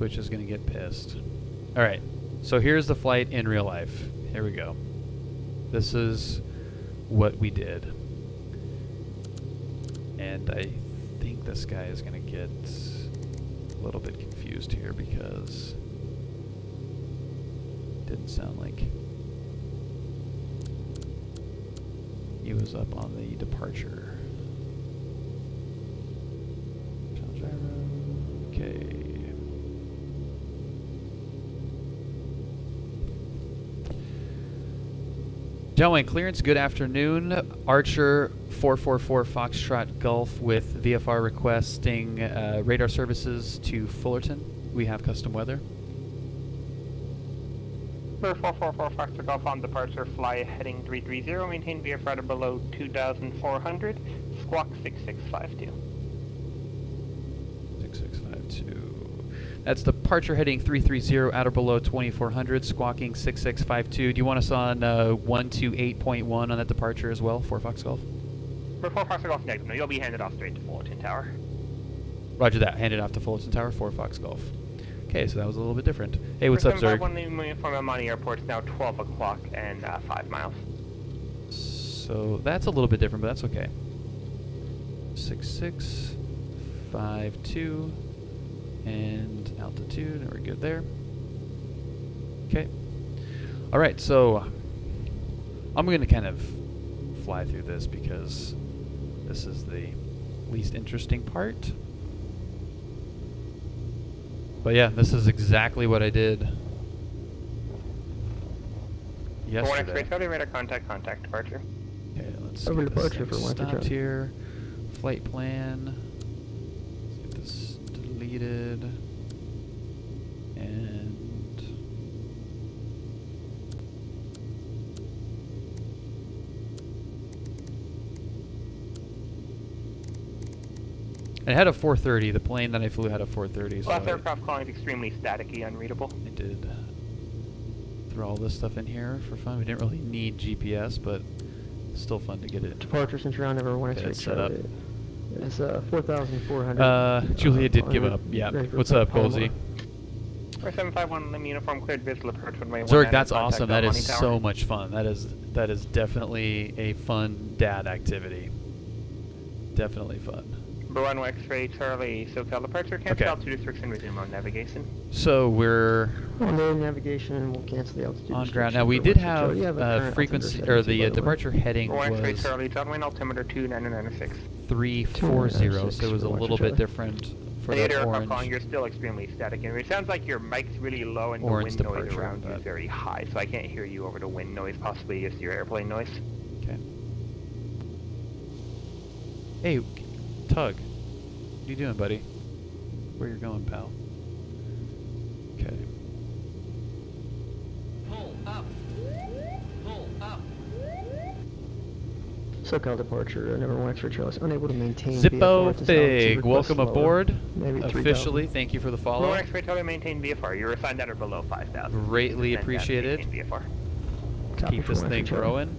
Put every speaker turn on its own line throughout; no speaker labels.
Twitch is going to get pissed. All right. So here's the flight in real life. Here we go. This is what we did. And I think this guy is going to get a little bit confused here because it didn't sound like he was up on the departure. Okay. Gentlemen, clearance, good afternoon. Archer 444 Foxtrot Gulf with VFR requesting radar services to Fullerton. We have custom weather.
444 Foxtrot Gulf on departure, fly heading 330, maintain VFR at below 2,400, squawk 6652.
6652. That's departure heading 330, out or below 2400, squawking 6652. Do you want us on 128.1 on that departure as well, for Fox Golf?
For 4 Foxtrot Golf, negative. No, you'll be handed off straight to Fullerton Tower.
Roger that. Handed off to Fullerton Tower, 4 Fox Golf. Okay, so that was a little bit different. Hey, what's up, Zerg?
One uniform at Monty Airport is now 12 o'clock and 5 miles.
So that's a little bit different, but that's okay. 6652 and altitude, and we're good there. Okay. All right, so I'm going to kind of fly through this because this is the least interesting part. But yeah, this is exactly what I did yesterday.
For 1X, radar contact departure.
Okay, let's
Over
get this
departure
thing
for
stopped here. Flight plan. Let's get this deleted. And it had a 430. The plane that I flew had a 430. So
Last aircraft calling is extremely staticky, unreadable.
I did throw all this stuff in here for fun. We didn't really need GPS, but it's still fun to get it.
Departure since you're on number 1
Get it
X-ray
set up.
It's 4,400.
Julia did give up. Yeah. What's up, Goldsy?
4751 Lima uniform cleared visual approach runway 19.
Zerg, that's awesome. That is so much fun. That is definitely a fun dad activity. Definitely fun.
Number 1 X-ray Charlie SoCal departure, cancel altitude restriction, resume on navigation.
So we're
on the navigation, and we'll cancel the altitude
on ground.
restriction
Now we
for
did
160.
have frequency, or the departure heading
Number 1 X-ray
was
Charlie John altimeter 2996.
340, so it was a little bit different for that
Calling,
orange.
you're still extremely static. And it sounds like your mic's really low and the
Orange
wind noise
departure,
around you is very high, so I can't hear you over the wind noise. Possibly it's your airplane noise.
Okay. Hey, Tug. What are you doing, buddy? Where you going, pal? Okay.
Pull up. Pull up.
SoCal departure, number 1 X-ray Charlie is unable to maintain
Zippo
VFR at this altitude,
Fig,
request
welcome
lower.
aboard.
Maybe 3,000.
Officially, thank you for the
Number
follow.
1 X-ray Charlie maintain VFR. You're assigned at or below 5,000.
Greatly
Maintain
appreciated.
VFR.
Copy
Keep
for
this
1
thing
X-ray Charlie.
growing.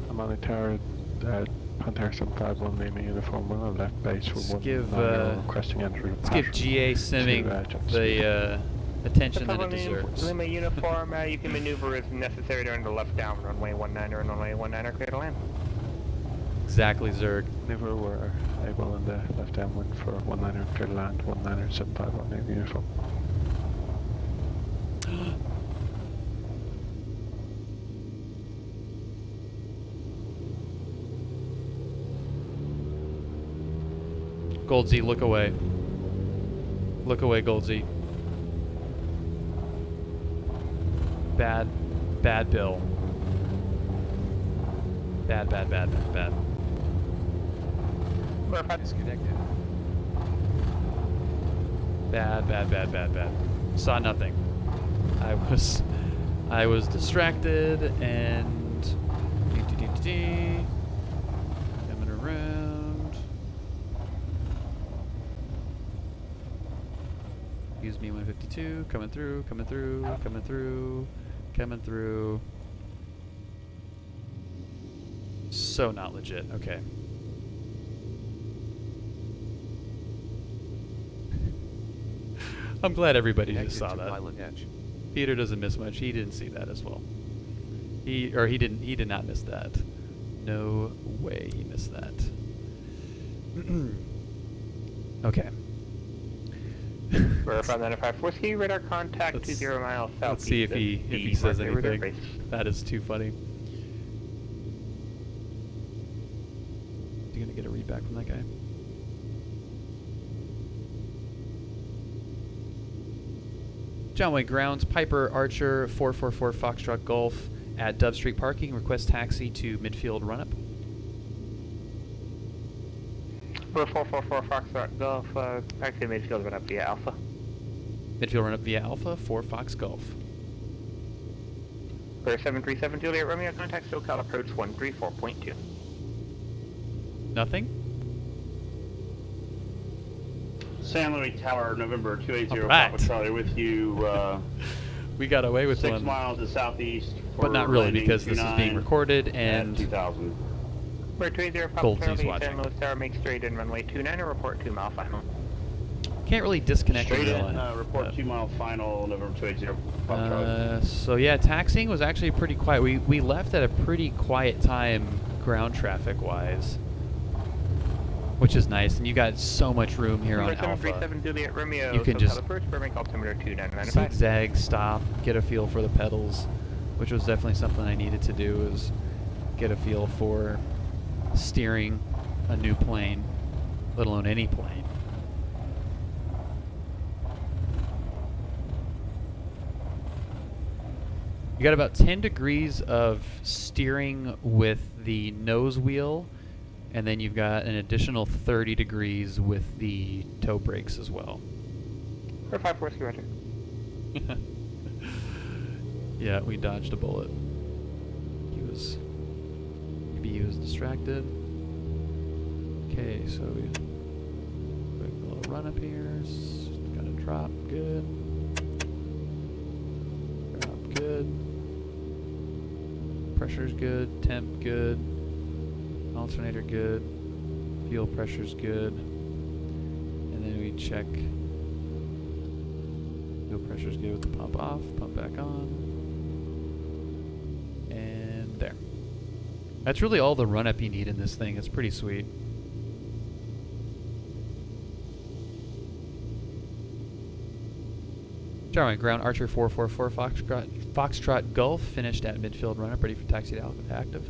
I'm on a tower at Panther 751 Lima uniform 1 on left base with
Let's
1
give,
requesting entry.
Let's give GA Simming the attention that it deserves.
Lima uniform, you can maneuver as necessary during the left down runway 19 and runway 19 clear to land.
Exactly, Zerg.
Maneuver were able on the left downwind for 19 clear to land, 19 751 Lima uniform.
Goldsy, look away. Look away, Goldsy. Bad. Bad Bill. Bad. Disconnected. Bad. Saw nothing. I was distracted and coming around. Excuse me, 152, coming through. So not legit. Okay. I'm glad everybody
Exit
just saw
to
that.
PilotEdge.
Peter doesn't miss much. He didn't see that as well. He did not miss that. No way he missed that. Okay.
We're from 95 Whiskey, radar contact
Let's-
20 miles southeast.
Let's see if
of
he
the
says
Market Radar
anything.
base.
That is too funny. You gonna get a read back from that guy? John Wayne Grounds, Piper Archer 444 Foxtrot Golf at Dove Street Parking. Request taxi to midfield run up.
We're 444 Foxtrot Golf, actually midfield run up via Alpha.
Midfield run up via Alpha for Fox Golf.
We're 737 Juliet Romeo, contact SoCal approach 134.2.
Nothing?
San Luis Tower, November 280
All right.
Papa Charlie with you,
We got away with
6
one.
miles to southeast.
But not really,
landing
because this is being
29
recorded
at
and
2000.
We're 20 Papa
Gold Team's
Charlie,
watching.
San Luis Tower, make straight in runway 29 and report 2 mile final.
can't really disconnect
Straight
in
in,
real life,
report
but-
2 mile final, November 280 Papa Charlie.
So yeah, taxiing was actually pretty quiet. We left at a pretty quiet time ground traffic wise, which is nice. And you got so much room here on
We're
Alpha.
737 Juliet Romeo,
You can
SoCal
just
approach, Burbank altimeter 2995.
Zigzag, stop, get a feel for the pedals, which was definitely something I needed to do, is get a feel for steering a new plane, let alone any plane. You got about 10 degrees of steering with the nose wheel, and then you've got an additional 30 degrees with the toe brakes as well.
We're 5 Whiskey, roger.
Yeah, we dodged a bullet. Maybe he was distracted. Okay, so we quick little run up here. Got a drop, good. Drop, good. Pressure's good, temp good. Alternator good. Fuel pressure's good. And then we check. Fuel pressure's good with the pump off, pump back on. And there. That's really all the run up you need in this thing. It's pretty sweet. Jarwin, ground Archer 444 Foxtrot Golf finished at midfield run up, ready for taxi to Alpha active.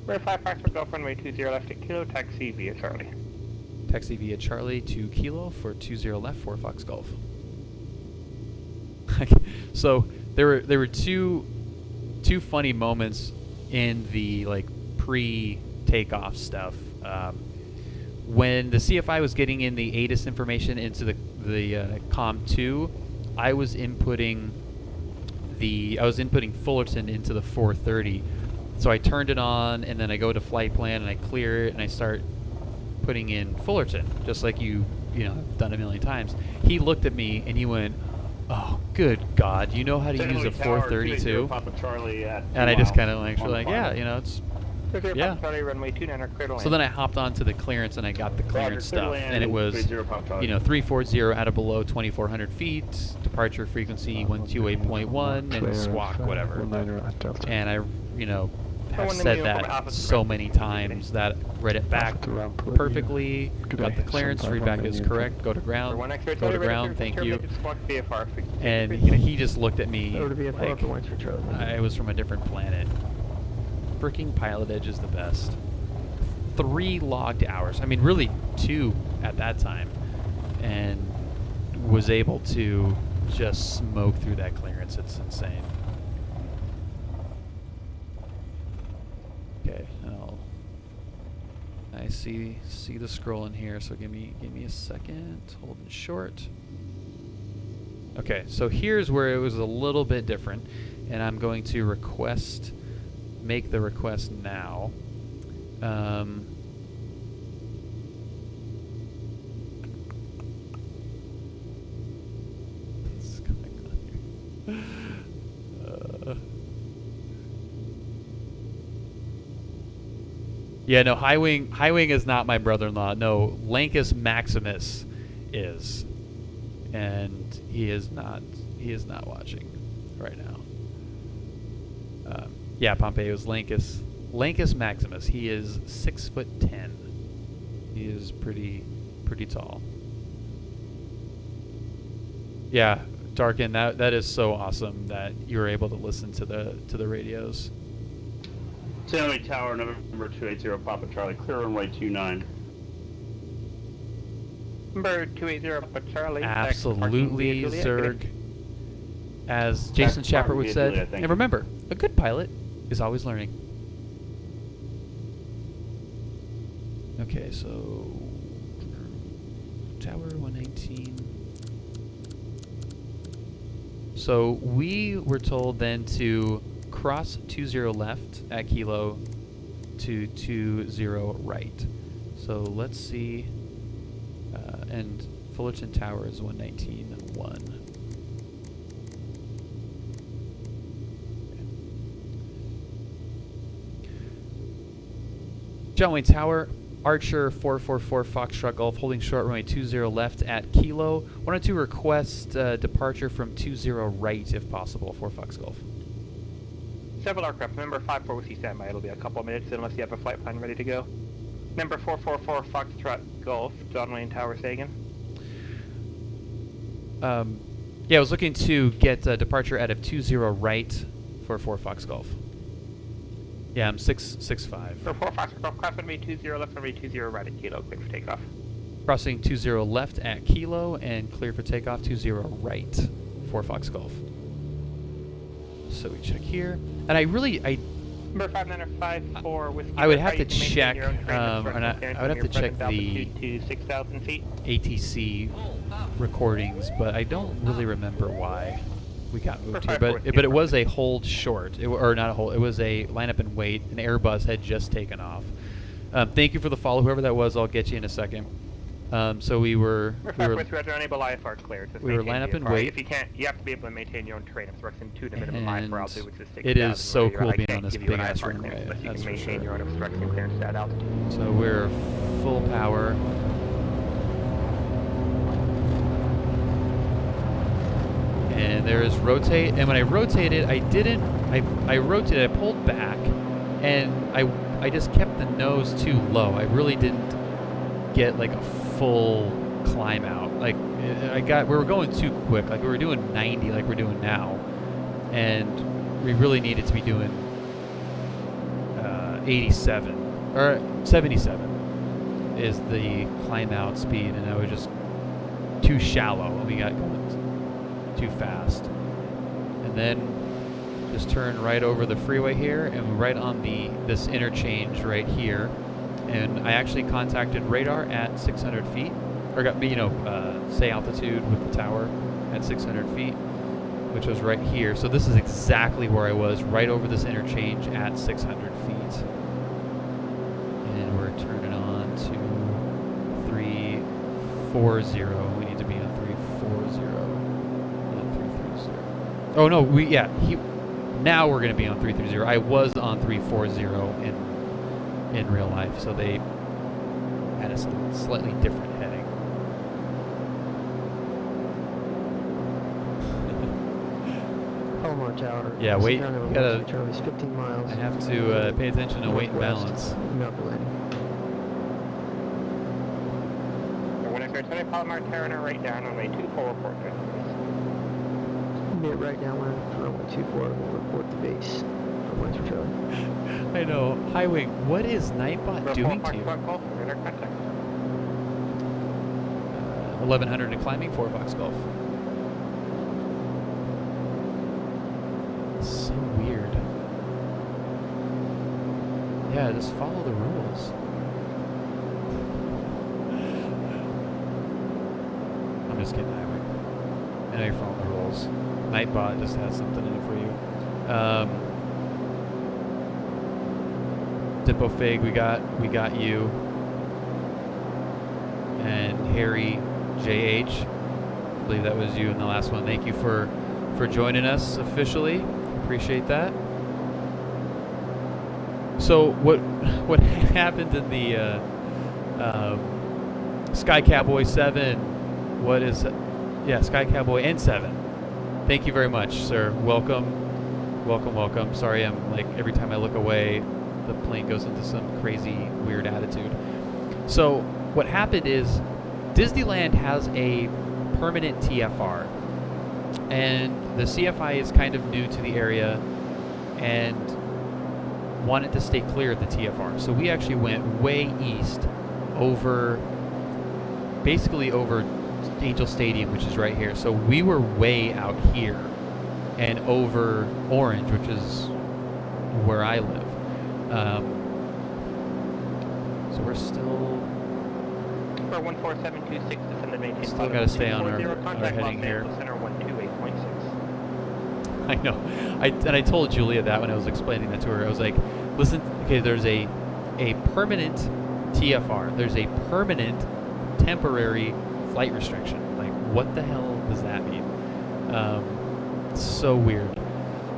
We're 5 Foxtrot Golf, runway 20 left at Kilo, taxi via Charlie.
Taxi via Charlie to Kilo for 20 left for Fox Golf. So there were two funny moments in the like pre-takeoff stuff. When the CFI was getting in the ATIS information into the COM 2, I was inputting Fullerton into the 430. So I turned it on, and then I go to flight plan, and I clear it, and I start putting in Fullerton, just like you know I've done a million times. He looked at me and he went, "Oh, good God, you know how to
San
use a
Luis Tower,
432?"
Papa Charlie at 2
And I just
miles
kind of
on
like, yeah,
final.
you know, it's.
20
Yeah.
Papa Charlie, runway 29 are clear to land.
So then I hopped onto the clearance and I got the clearance stuff, and it was,
30 Papa Charlie.
340 out of below 2,400 feet, departure frequency 128.1, and squawk whatever.
19 at Delta.
And I, have
when the
said
Neo from
that
Alpha
so
Express
many
is
times that read it back
After ramp,
perfectly,
Good
got
day.
the clearance,
75
readback
on
is
main
correct, go to
For
ground,
1 X-ray
go
Charlie,
to
ready
ground,
for
thank you.
terminated squawk VFR.
And
Frequency.
he just looked at me
Over to VFR
like
for Wexford Charlie.
I was from a different planet. Freaking PilotEdge is the best. 3 logged hours. I mean, really 2 at that time. And was able to just smoke through that clearance. It's insane. Okay, I see the scroll in here, so give me a second. Holding short. Okay, so here's where it was a little bit different, and I'm going to make the request now. What's going on here? Yeah, no, Highwing is not my brother-in-law. No, Lankus Maximus is. and he is not watching right now. Yeah, Pompeo's Lancus Maximus. He is 6'10". He is pretty tall. Yeah, Darkin, that is so awesome that you were able to listen to the radios.
Stanley Tower, November 280, Papa Charlie, clear runway 29.
Number 280, Papa Charlie.
Absolutely, Zerg. As Jason
Back
Shapper
parking
would
via
said,
Juliet, thank
and
you.
remember, a good pilot is always learning. Okay, so Tower 119. So we were told then to cross 20 left at Kilo to 20 right. So let's see. And Fullerton Tower is 119.1. John Wayne Tower, Archer 444 Foxtrot Golf, holding short runway 20 left at Kilo. 102 request departure from 20 right if possible for Fox Golf.
Several aircraft. Number 54 with you standby. It'll be a couple of minutes unless you have a flight plan ready to go. Number 444 Foxtrot Golf, John Wayne Tower, Sagan.
Yeah, I was looking to get departure out of 20 right for 4 Fox Golf. Yeah, I'm 6'5".
For 4 Foxtrot Golf, cross runway 20 left, runway 20 right at Kilo, clear for takeoff.
Crossing 20 left at Kilo and clear for takeoff 20 right for Fox Golf. So we check here, and
Number 5954 with.
I would have to check, I would have to check the
to 6,000 feet.
ATC recordings, but I don't really remember why we got moved here.
Perfect.
But it was a hold short, or not a hold. It was a lineup and wait. An Airbus had just taken off. Thank you for the follow, whoever that was. I'll get you in a second. So we were
unable IFR clear. Just
we were
maintain
line up
the
and
IFR.
wait.
If you can't, you have to be able to maintain your own terrain. It's working to the minimum
And
IFR altitude, which is 6,000.
it is so
where
cool
I
being
can't
on this
give you an
big-ass
IFR
runway,
clearance, but you
that's
can
for
maintain
sure.
your own obstruction clearance at altitude.
So we're full power. And there is rotate. And when I rotated, I rotated, I pulled back, and I just kept the nose too low. I really didn't get like a full climb out. Like we were going too quick. Like we were doing 90 like we're doing now. And we really needed to be doing 87 or 77 is the climb out speed, and I was just too shallow, and we got going too fast. And then just turn right over the freeway here, and right on this interchange right here. And I actually contacted radar at 600 feet, or got say altitude with the tower at 600 feet, which was right here. So this is exactly where I was, right over this interchange at 600 feet. And we're turning on to 340. We need to be on 340, not 330. Oh no, now we're going to be on 330. I was on 340 in real life, so they had a slightly different heading.
Palomar Tower.
Yeah, wait,
Down
gotta-
over Charlie's 15 miles.
I have to pay attention to weight and balance.
Milky Way.
So when I start turning Palomar Tower now, right down on way 24 report.
Be right down when runway 24 will report the base from Western Charlie.
I know. Highwing, what is Nightbot doing to you? 1100 and climbing, 4 Fox Golf. So weird. Yeah, just follow the rules. I'm just kidding, Highwing. I know you're following the rules. Nightbot just has something in it for you. Dippo Fig, we got you. And Harry JH, I believe that was you in the last one. Thank you for joining us officially. Appreciate that. So what happened in the Sky Cowboy 7? What is Yeah, Sky Cowboy and 7. Thank you very much, sir. Welcome. Welcome, welcome. Sorry, I'm like, every time I look away, the plane goes into some crazy, weird attitude. So, what happened is, Disneyland has a permanent TFR. And the CFI is kind of new to the area and wanted to stay clear of the TFR. So we actually went way east basically over Angel Stadium, which is right here. So we were way out here and over Orange, which is where I live. So we're still...
For 14726, descend and maintain.
Still got to stay on our
contact
heading
Los
here.
Angeles Center 128.6.
I know. I told Julia that when I was explaining that to her. I was like, listen, okay, there's a permanent TFR. There's a permanent temporary flight restriction. Like, what the hell does that mean? So weird.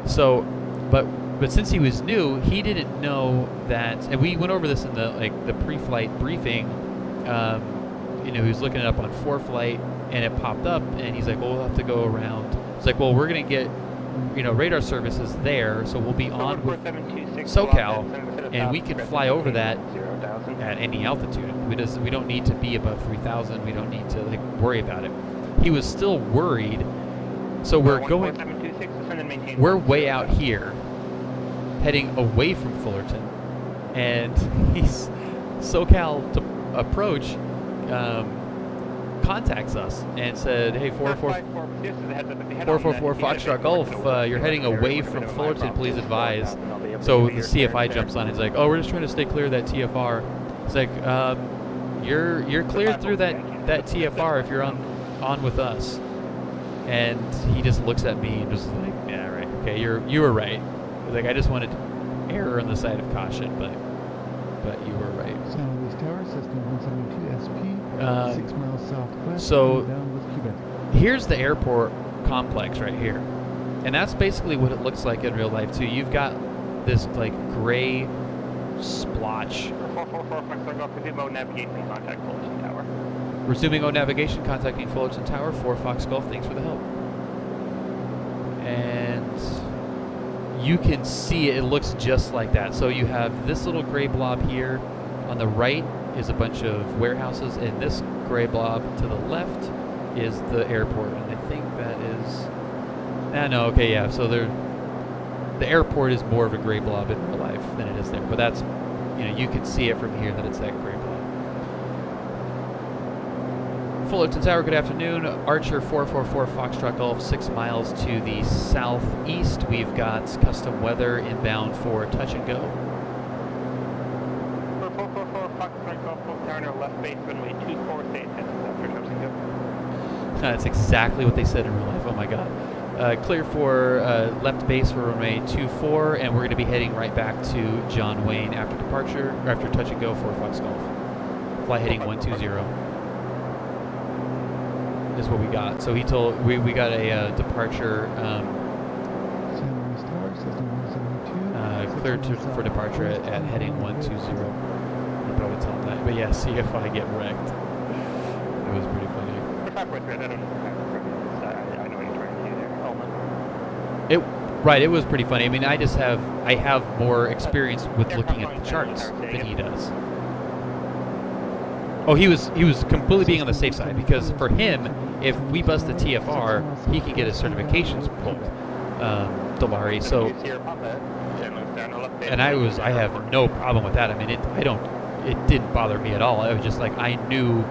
So, but since he was new, he didn't know that, and we went over this in the pre-flight briefing. He was looking it up on ForeFlight, and it popped up, and he's like, well, we'll have to go around. It's like, well, we're going to get, radar services there, so we'll be on with SoCal, and we can fly over that at any altitude. We don't need to be above 3,000. We don't need to worry about it. He was still worried, so we're way out here, heading away from Fullerton, and he's SoCal to approach contacts us and said, hey, 444 Foxtrot Golf, you're heading away from Fullerton, please advise. So the CFI jumps on and he's like, oh, we're just trying to stay clear of that TFR. It's like, you're cleared through that TFR if you're on with us. And he just looks at me and just like, yeah, right, okay, you were right. Like, I just wanted to err on the side of caution, but you were right.
San Luis Tower, Cessna 172 SP, 6 miles southwest.
So
down with Quebec.
here's the airport complex right here, and that's basically what it looks like in real life too. You've got this like gray splotch.
444 resume O navigation, contact Fullerton Tower.
Resuming O navigation, contacting Fullerton Tower, 4 Fox Golf. Thanks for the help. And you can see it looks just like that. So you have this little gray blob here. On the right is a bunch of warehouses, and this gray blob to the left is the airport. And I think that is... no, okay, yeah. So the airport is more of a gray blob in real life than it is there. But that's, you can see it from here that it's that gray blob. Fullerton Tower, good afternoon. Archer 444 Foxtrot Golf, 6 miles to the southeast. We've got custom weather inbound for touch and go.
444 Foxtrot Golf, Turner, left base, runway 24, stay attention after touch and go.
That's exactly what they said in real life. Oh my god. Clear for left base for runway 24, and we're going to be heading right back to John Wayne after departure, or after touch and go for Fox Golf. Fly heading 120. Is what we got. So he told we got a departure
San Luis Tower, Cessna 172.
cleared for departure at heading 120. I'll probably tell him that. But yeah, see if I get wrecked. It was pretty funny.
I know what you're trying to do there.
Right, it was pretty funny. I mean, I have more experience with looking at the charts than he does. Oh, he was completely being on the safe side, because for him, if we bust the TFR, he can get his certifications pulled, Delari. So, and I have no problem with that. I mean, it didn't bother me at all. I was just like, I knew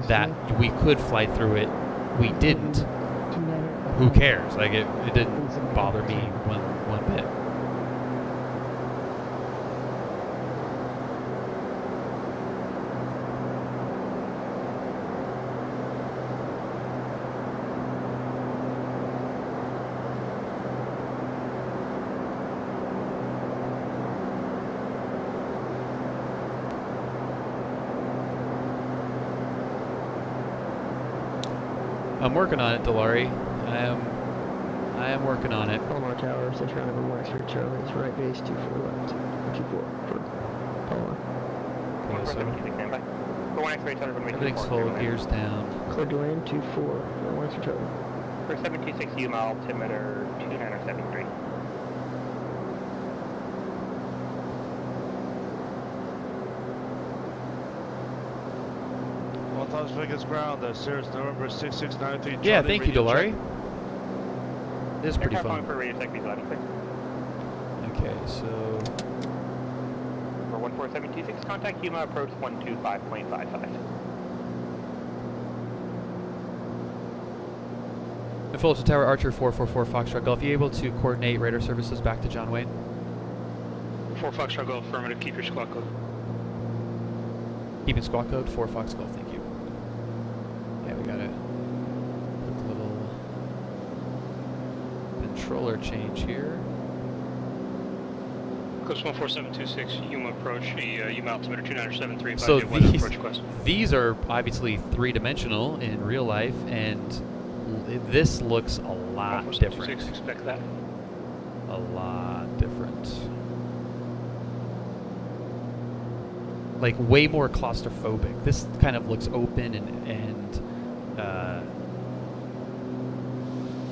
that we could fly through it. We didn't. Who cares? Like, it didn't bother me one bit. I'm working on it, Delari. I am working on it.
Palomar Tower, Central number 1 X-ray Charlie, it's right base, 24 left, 24 for Palomar.
Okay, so
For 1X-800, runway
Everything's
24,
full, gears down.
Clear to land 24, once for Charlie.
For 726 Yuma, altimeter 2973.
Las Vegas ground, Cirrus November 6693.
Yeah, thank you, Dolari. This is pretty
Aircraft
fun.
calling for radio check, please, loud and clear.
Okay, so
For 14726, contact Yuma, approach 125.55.
Fullerton Tower Archer 444 Foxtrot Golf. You able to coordinate radar services back to John Wayne?
4 Foxtrot Golf, affirmative. Keep your squawk code.
Keeping squawk code 4 Fox Golf. Thank you. Yeah, we got a quick little controller change here.
Coast 14726, Yuma approach, Yuma altimeter 2973.
So
weather approach request.
these are obviously three-dimensional in real life, and this looks a lot different.
14726, expect that.
A lot different. Like way more claustrophobic. This kind of looks open and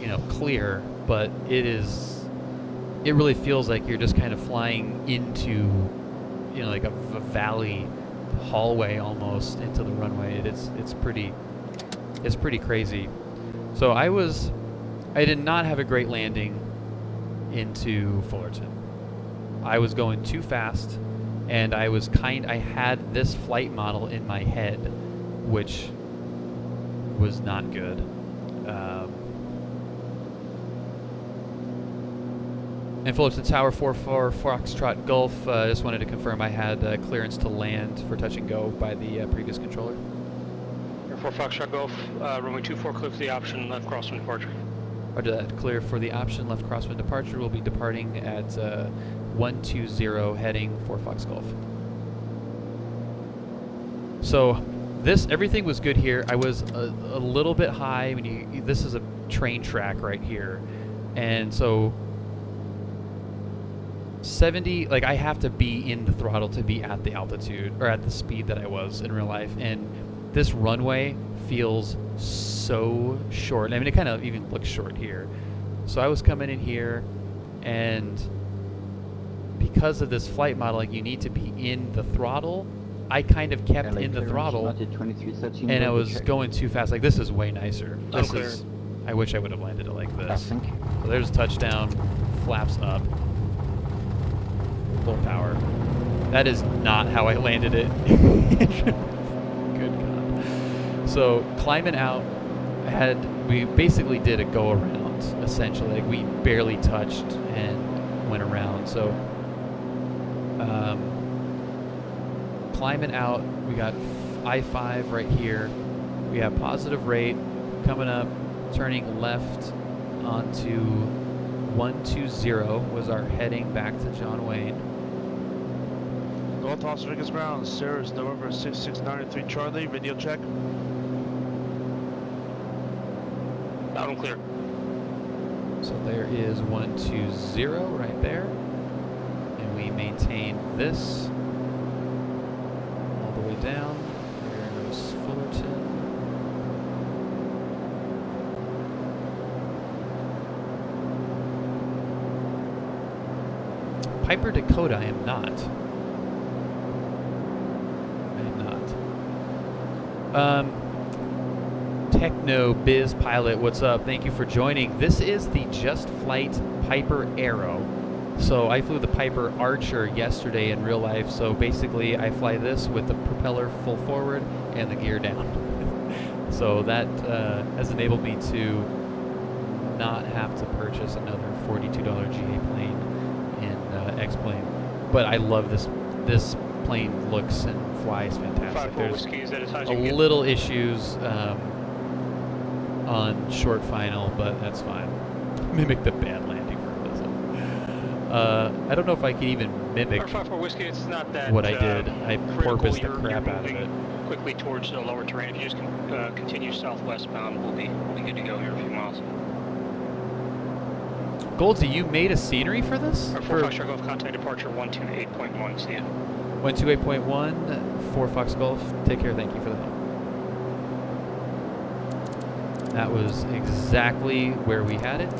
you know, clear, but it really feels like you're just kind of flying into, you know, like a valley hallway almost into the runway. It's pretty crazy. So I did not have a great landing into Fullerton. I was going too fast, and I had this flight model in my head, which was not good. And Fullerton Tower 44 Foxtrot Golf, just wanted to confirm I had clearance to land for touch and go by the previous controller.
4 Foxtrot Golf, runway 24, clear for the option, left crosswind departure.
Roger that. Clear for the option, left crosswind departure. We'll be departing at 120, heading 4 Fox Golf. So everything was good here. I was a little bit high. This is a train track right here, and so 70, like I have to be in the throttle to be at the altitude or at the speed that I was in real life, and this runway feels so short. I mean, it kind of even looks short here. So I was coming in here, and because of this flight model, like you need to be in the throttle, I kind of kept in the throttle, and I was going too fast. Like, this is way nicer. This is, I wish I would have landed it like this. So there's touchdown, flaps up, full power. That is not how I landed it. Good God. So climbing out, we basically did a go around, essentially. Like, we barely touched and went around. So climbing out, we got I-5 right here. We have positive rate coming up, turning left onto 120 was our heading back to John Wayne.
North Las Vegas ground, Cirrus November 6693 Charlie, video check.
Loud and clear.
So there is 120 right there, and we maintain this all the way down. There goes Fullerton. Piper Dakota, I am not. Techno Biz Pilot, what's up? Thank you for joining. This is the Just Flight Piper Arrow. So I flew the Piper Archer yesterday in real life. So basically I fly this with the propeller full forward and the gear down. So that has enabled me to not have to purchase another $42 GA plane in X-Plane. But I love this. This plane looks and flies fantastic. There's a little issues on short final, but that's fine. Mimic the bad landing for a visit. I don't know if I can even mimic
Whiskey, it's not that
what I did. I porpoised the crap
you're
out of it.
Quickly towards the lower terrain. If you just continue southwestbound, we'll be good to go here in a few miles.
Goldsy, you made a scenery for this?
Our 4 Foxtrot Golf, contact departure 128.1. See you.
128.1, 4 Fox Golf. Take care. Thank you for the help. That was exactly where we had it.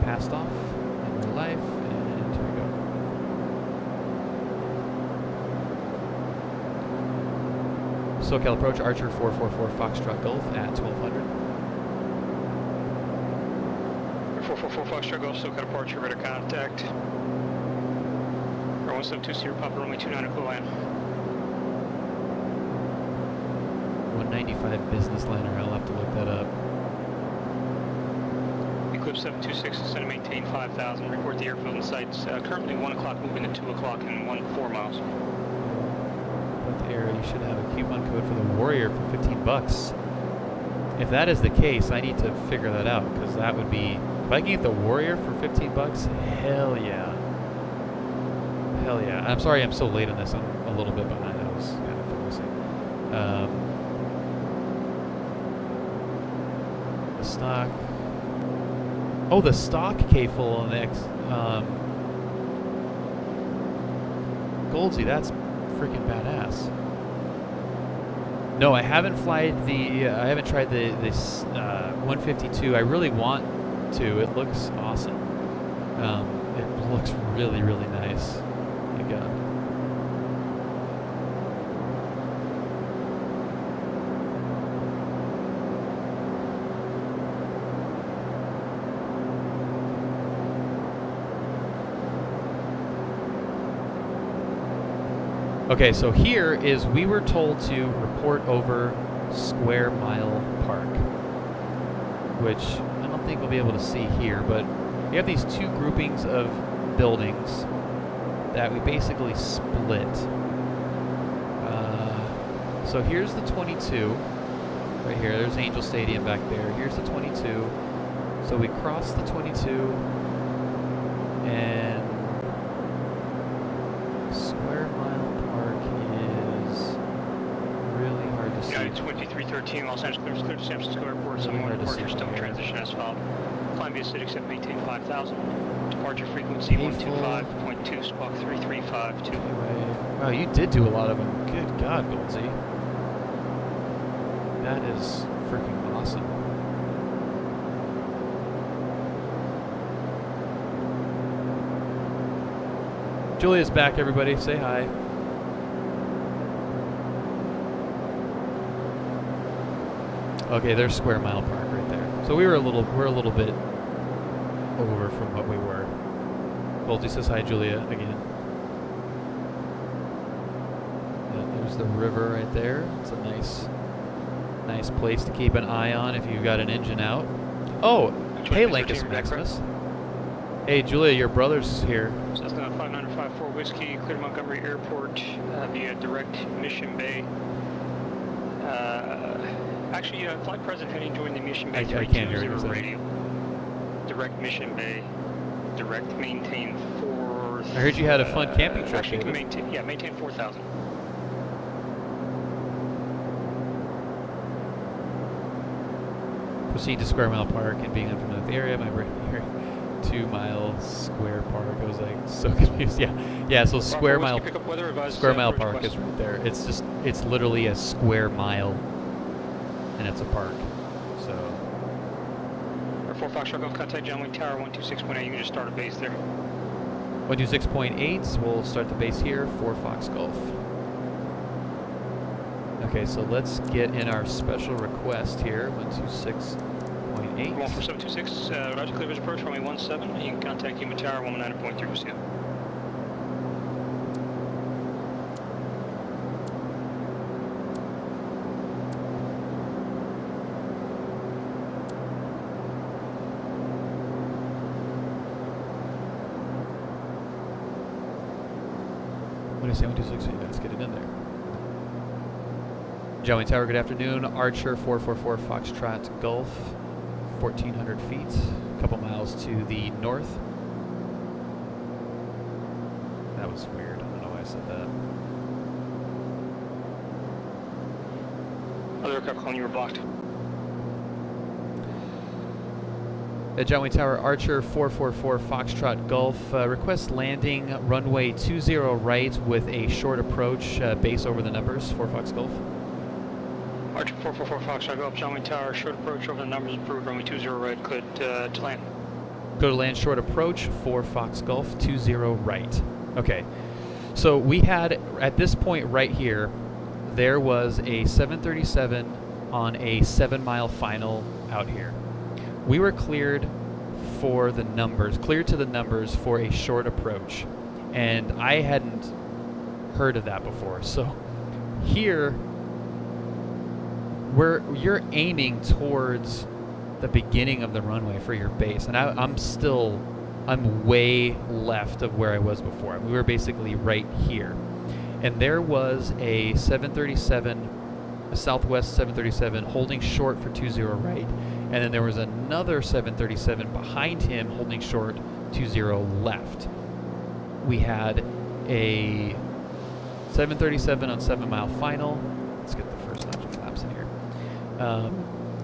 Passed off in real life, and here we go. SoCal approach, Archer 444 Foxtrot Golf at 1200.
444 Foxtrot Golf, SoCal departure, radar contact. 1720 Papa runway 29 clear land.
195 business liner, I'll have to look that up.
Eclipse 726, descend and maintain 5,000. Report the airfield and sights. Currently 1 o'clock, moving to 2 o'clock and 4 miles.
What the area? You should have a coupon code for the Warrior for 15 bucks. If that is the case, I need to figure that out, because that would be, if I can get the Warrior for 15 bucks, hell yeah. Hell yeah. I'm sorry I'm so late on this. I'm a little bit behind. I was kind of focusing. The stock. Oh, the stock K-full on the X. Goldsy, that's freaking badass. No, I haven't tried this 152. I really want to. It looks awesome. It looks really, really nice. My God. Okay, so here is, we were told to report over Square Mile Park, which I don't think we'll be able to see here, but we have these two groupings of buildings that we basically split. So here's the 22, right here. There's Angel Stadium back there. Here's the 22. So we cross the 22, and Square Mile Park is really hard to see.
United 2313, Los Angeles clear to San Francisco Airport.
Really hard to see
Departure still
from here.
transition as filed. Climb via City except maintain 5,000. Departure frequency
Painful.
125.2, Squawk 3352.
Anyway, wow, you did do a lot of them. Good God, Goldsy. That is freaking awesome. Julia's back, everybody. Say hi. Okay, there's Square Mile Park right there. So we're a little bit over from what we were. Goldsy says hi, Julia, again. Yeah, there's the river right there. It's a nice place to keep an eye on if you've got an engine out. Oh, hey, Lankus Maximus. Hey, Julia, your brother's here.
Cessna 5954 Whiskey, clear Montgomery Airport via direct Mission Bay. Actually, flight president heading join the Mission Bay.
I can't hear you.
Radio. Direct Mission Bay. Direct maintain 4.
I heard you had a fun camping trip.
Actually, you can maintain 4,000.
Proceed to Square Mile Park, and being unfamiliar with the area, my brain here. 2 Mile Square Park. I was like so confused. Yeah. So Square Mile Park is right there. It's literally a square mile, and it's a park. So.
4 Foxtrot Golf, contact John Wayne Tower 126.8. You can just start a base there.
126.8. We'll start the base here. 4 Fox Golf. Okay, so let's get in our special request here. 126.8.
14726, Roger, clear visual approach, runway 17. You can contact Yuma Tower 119.3 with you.
What do you say, 126? Let's get it in there. Joey Tower, good afternoon. Archer 444 Foxtrot Golf. 1,400 feet, a couple miles to the north. That was weird. I don't know why I said that.
Other aircraft calling you were blocked.
John Wayne Tower, Archer 444 Foxtrot Golf. Request landing runway 20 right with a short approach, base over the numbers, 4 Fox Golf.
Archer 444 Foxtrot Golf, John Wayne Tower, short approach over the numbers, approved, runway 20 right, good to land.
Go to land short approach, 4 Fox Golf, 20 right. Okay, so we had, at this point right here, there was a 737 on a 7-mile final out here. We were cleared for the numbers, cleared to the numbers for a short approach, and I hadn't heard of that before. So here, you're aiming towards the beginning of the runway for your base, and I'm way left of where I was before. We were basically right here, and there was a 737, a Southwest 737 holding short for 20 right, and then there was another 737 behind him holding short 20 left. We had a 737 on 7-mile final. Let's get the first notch of flaps in here.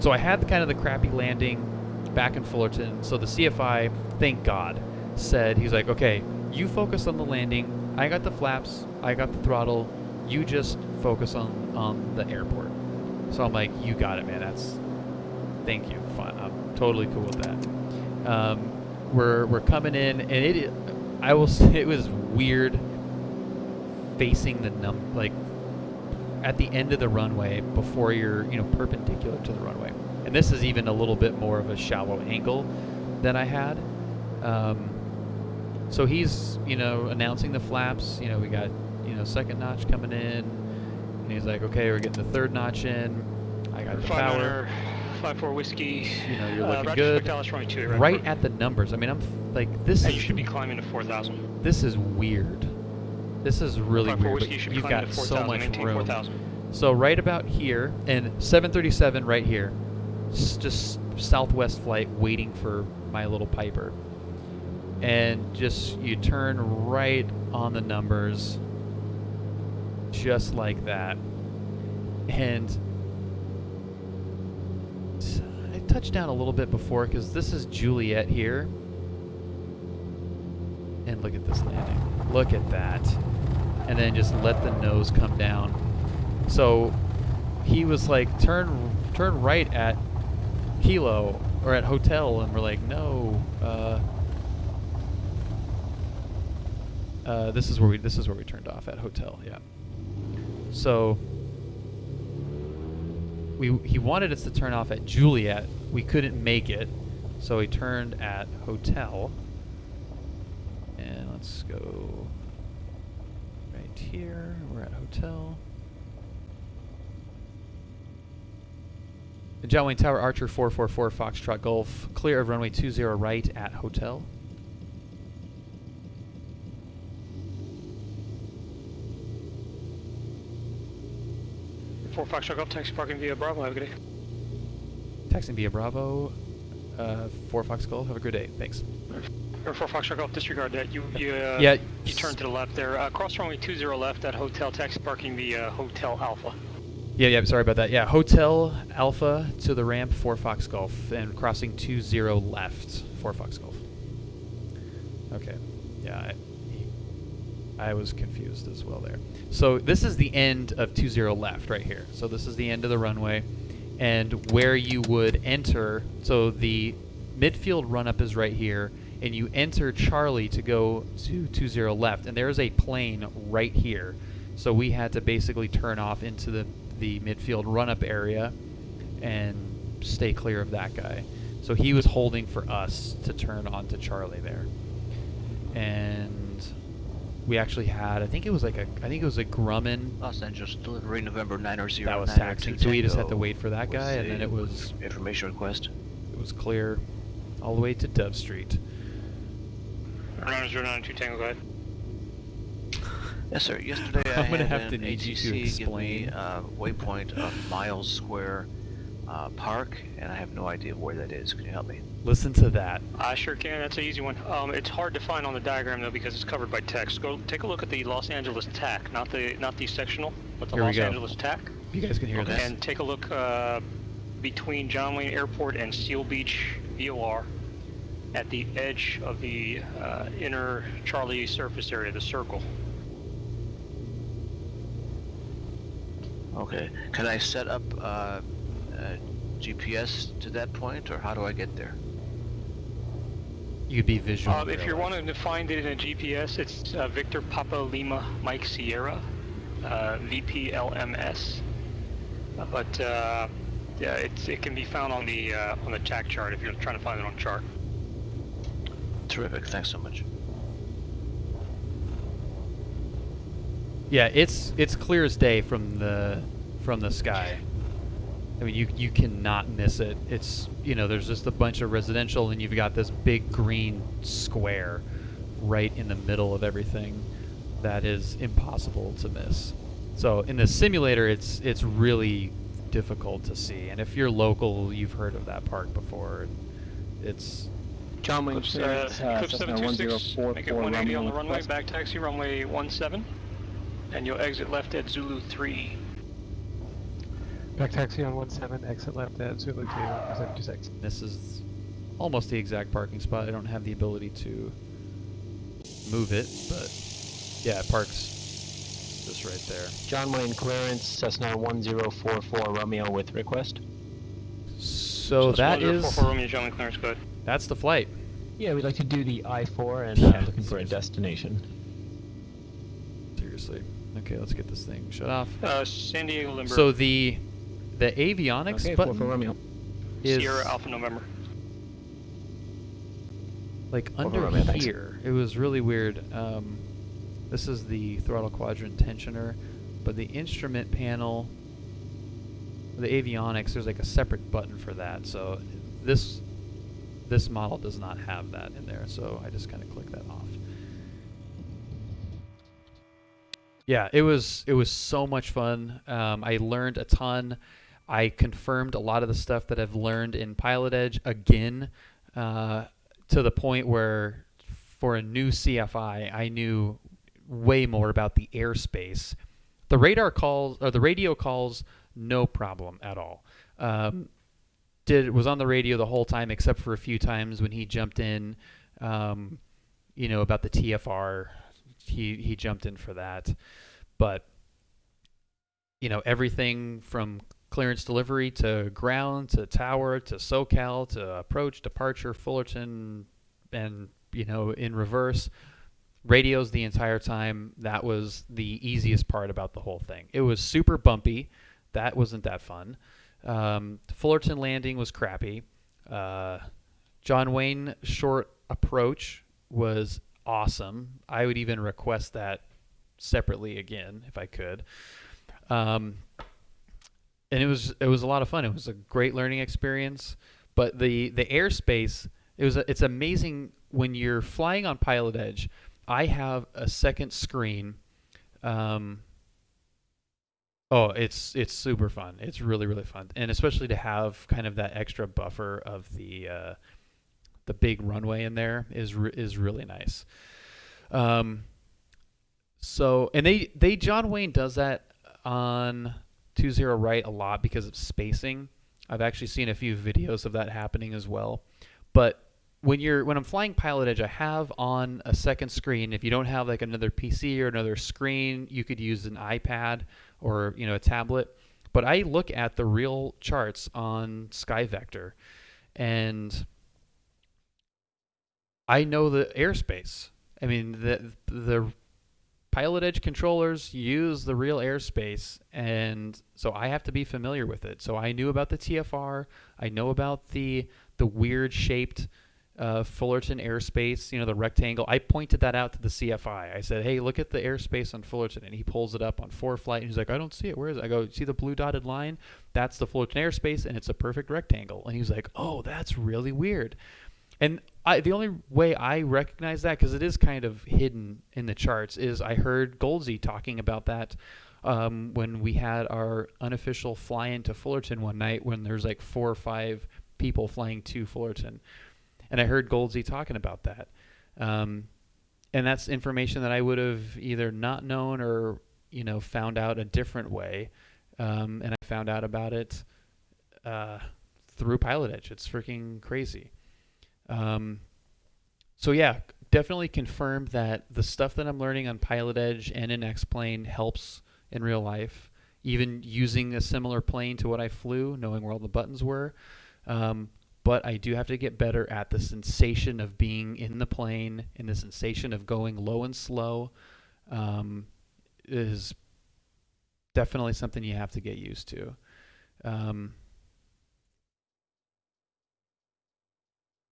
So I had kind of the crappy landing back in Fullerton. So the CFI, thank God, said, he's like, okay, you focus on the landing. I got the flaps. I got the throttle. You just focus on the airport. So I'm like, you got it, man. Thank you. Fine. I'm totally cool with that. We're coming in, and I will say it was weird facing the like at the end of the runway before you're perpendicular to the runway. And this is even a little bit more of a shallow angle than I had. So he's announcing the flaps. We got second notch coming in, and he's like, okay, we're getting the third notch in. I got the power.
5-4 whiskey.
You're looking good. Right at the numbers. I mean, I'm like, this is.
You should be climbing to 4,000.
This is weird. This is really weird. But you've got so much room. So right about here, and 737 right here, just Southwest flight waiting for my little Piper, and just you turn right on the numbers, just like that, and I touched down a little bit before because this is Juliet here, and look at this landing. Look at that. And then just let the nose come down. So he was like, turn right at Kilo or at Hotel, and we're like, no. This is where we turned off at Hotel. Yeah. So he wanted us to turn off at Juliet. We couldn't make it, so he turned at Hotel. And let's go right here. We're at Hotel. John Wayne Tower, Archer 444 Foxtrot Golf, clear of runway 20 right at Hotel.
Four Foxtrot Golf, taxi parking via Bravo. Have a good day.
Taxing via Bravo, 4 Fox Golf. Have a good day. Thanks.
Or 4 Foxtrot Golf, disregard that. You turn to the left there. Cross runway 20 left at Hotel, taxi parking via Hotel Alpha.
Yeah, sorry about that. Yeah, Hotel Alpha to the ramp, 4 Fox Golf, and crossing 20 left, 4 Fox Golf. Okay. Yeah, I was confused as well there. So this is the end of 20 left right here. So this is the end of the runway, and where you would enter, so the midfield run-up is right here, and you enter Charlie to go to 20 left, and there's a plane right here. So we had to basically turn off into the midfield run-up area and stay clear of that guy. So he was holding for us to turn onto Charlie there. And we actually had, I think it was a Grumman.
Los Angeles delivery November 900.
That was taxiing. So we just had to wait for that guy, and then it was
information request.
It was clear all the way to Dove Street.
902 Tango, go ahead.
Yes, sir. Yesterday I
I'm gonna
had
have to
an
need you to
ATC
explain.
give me a waypoint of Miles Square Park, and I have no idea where that is. Can you help me?
Listen to that.
I sure can. That's an easy one. It's hard to find on the diagram though because it's covered by text. Go take a look at the Los Angeles TAC, not the sectional, but the Los Angeles TAC.
You guys can hear this.
And take a look between John Wayne Airport and Seal Beach VOR. at the edge of the inner Charlie surface area, the circle.
Okay. Can I set up GPS to that point, or how do I get there?
You'd be visual.
If you're wanting to find it in a GPS, it's Victor Papa Lima Mike Sierra, VPLMS. But yeah, it can be found on the TAC chart if you're trying to find it on chart.
Terrific. Thanks so much.
Yeah, it's clear as day from the sky. I mean, you cannot miss it. It's, you know, there's just a bunch of residential, and you've got this big green square right in the middle of everything that is impossible to miss. So in the simulator, it's really difficult to see. And if you're local, you've heard of that park before. It's
John Wayne
Eclipse,
clearance,
Eclipse
Cessna
726, make it 180
Romeo
on the runway,
request.
back taxi runway 17, and you'll exit left at Zulu 3.
Back taxi on 17, exit left at Zulu 726.
this is almost the exact parking spot. I don't have the ability to move it, but yeah, it parks just right there.
John Wayne clearance, Cessna 1044 Romeo with request.
So that is
1044 Romeo, John Wayne clearance, go ahead.
that's the flight.
Yeah, we'd like to do the I-4 and
Yeah,
looking for a
seriously.
destination.
Seriously. Okay, let's get this thing shut off.
San Diego Limburg,
So the avionics
Okay,
button
44 Romeo.
is
Sierra Alpha November.
like
Over
under
Romeo, thanks.
here. It was really weird. This is the throttle quadrant tensioner, but the instrument panel, the avionics, there's like a separate button for that. So this model does not have that in there. So I just kind of click that off. Yeah, it was so much fun. I learned a ton. I confirmed a lot of the stuff that I've learned in PilotEdge again, to the point where for a new CFI, I knew way more about the airspace. The radar calls or the radio calls, no problem at all. Was on the radio the whole time except for a few times when he jumped in, you know, about the TFR. He jumped in for that. But, you know, everything from clearance delivery to ground to tower to SoCal to approach, departure, Fullerton, and, you know, in reverse, radios the entire time. That was the easiest part about the whole thing. It was super bumpy. That wasn't that fun. Fullerton landing was crappy. John Wayne short approach was awesome. I would even request that separately again if I could. And it was a lot of fun. It was a great learning experience. But the airspace, it's amazing when you're flying on PilotEdge. I have a second screen. It's super fun. It's really, really fun, and especially to have kind of that extra buffer of the big runway in there is really nice. So, and they John Wayne does that on 20 right a lot because of spacing. I've actually seen a few videos of that happening as well. But when I'm flying PilotEdge, I have on a second screen. If you don't have like another PC or another screen, you could use an iPad or, you know, a tablet. But I look at the real charts on SkyVector, and I know the airspace. I mean, the PilotEdge controllers use the real airspace, and so I have to be familiar with it. So I knew about the TFR. I know about the weird shaped Fullerton airspace, you know, the rectangle. I pointed that out to the CFI. I said, hey, look at the airspace on Fullerton. And he pulls it up on 4Flight, and he's like, I don't see it. Where is it? I go, see the blue dotted line? That's the Fullerton airspace, and it's a perfect rectangle. And he's like, oh, that's really weird. And the only way I recognize that, because it is kind of hidden in the charts, is I heard Goldsey talking about that when we had our unofficial fly-in to Fullerton one night when there's like 4 or 5 people flying to Fullerton. And I heard Goldsey talking about that. And that's information that I would have either not known or, you know, found out a different way. And I found out about it through PilotEdge. It's freaking crazy. So yeah, definitely confirmed that the stuff that I'm learning on PilotEdge and in X-Plane helps in real life. Even using a similar plane to what I flew, knowing where all the buttons were. But I do have to get better at the sensation of being in the plane and the sensation of going low and slow is definitely something you have to get used to.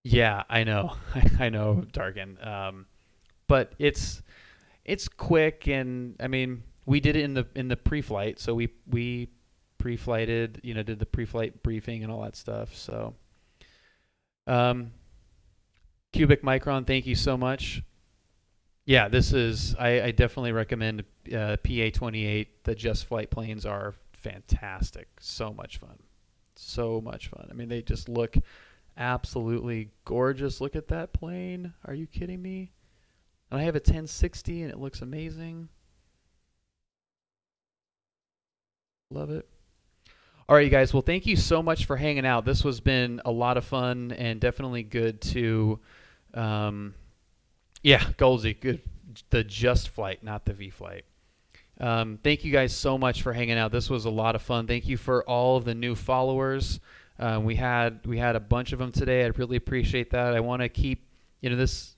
Yeah, I know. I know, Dargan. But it's quick, and I mean, we did it in the pre-flight, so we pre-flighted, did the pre-flight briefing and all that stuff. So, Cubic Micron, thank you so much. Yeah, this is I definitely recommend PA-28. The Just Flight planes are fantastic. So much fun. So much fun. I mean, they just look absolutely gorgeous. Look at that plane. Are you kidding me? And I have a 1060 and it looks amazing. Love it. All right, you guys. Well, thank you so much for hanging out. This has been a lot of fun and definitely good to, Goldsy, good. The Just Flight, not the V Flight. Thank you guys so much for hanging out. This was a lot of fun. Thank you for all of the new followers. We had a bunch of them today. I really appreciate that. I want to keep, this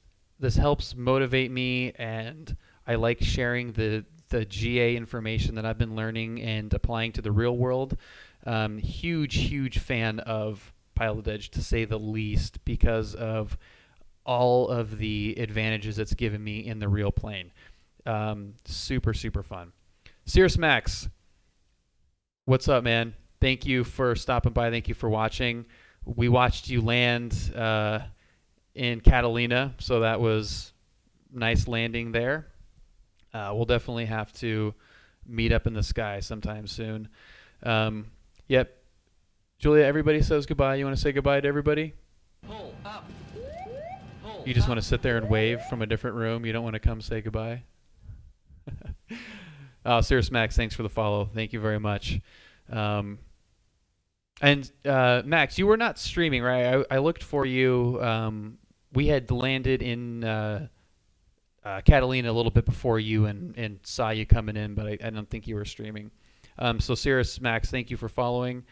helps motivate me, and I like sharing the GA information that I've been learning and applying to the real world. Huge fan of PilotEdge, to say the least, because of all of the advantages it's given me in the real plane. Super fun. Cirrus Max, what's up, man? Thank you for stopping by. Thank you for watching. We watched you land in Catalina, so that was nice landing there. We'll definitely have to meet up in the sky sometime soon. Yep. Julia, everybody says goodbye. You want to say goodbye to everybody?
Pull up. Pull
You just
up.
want to sit there and wave from a different room? You don't want to come say goodbye? Cirrus Max, thanks for the follow. Thank you very much. And Max, you were not streaming, right? I looked for you. We had landed in Catalina a little bit before you and saw you coming in, but I don't think you were streaming. So Cirrus Max, thank you for following.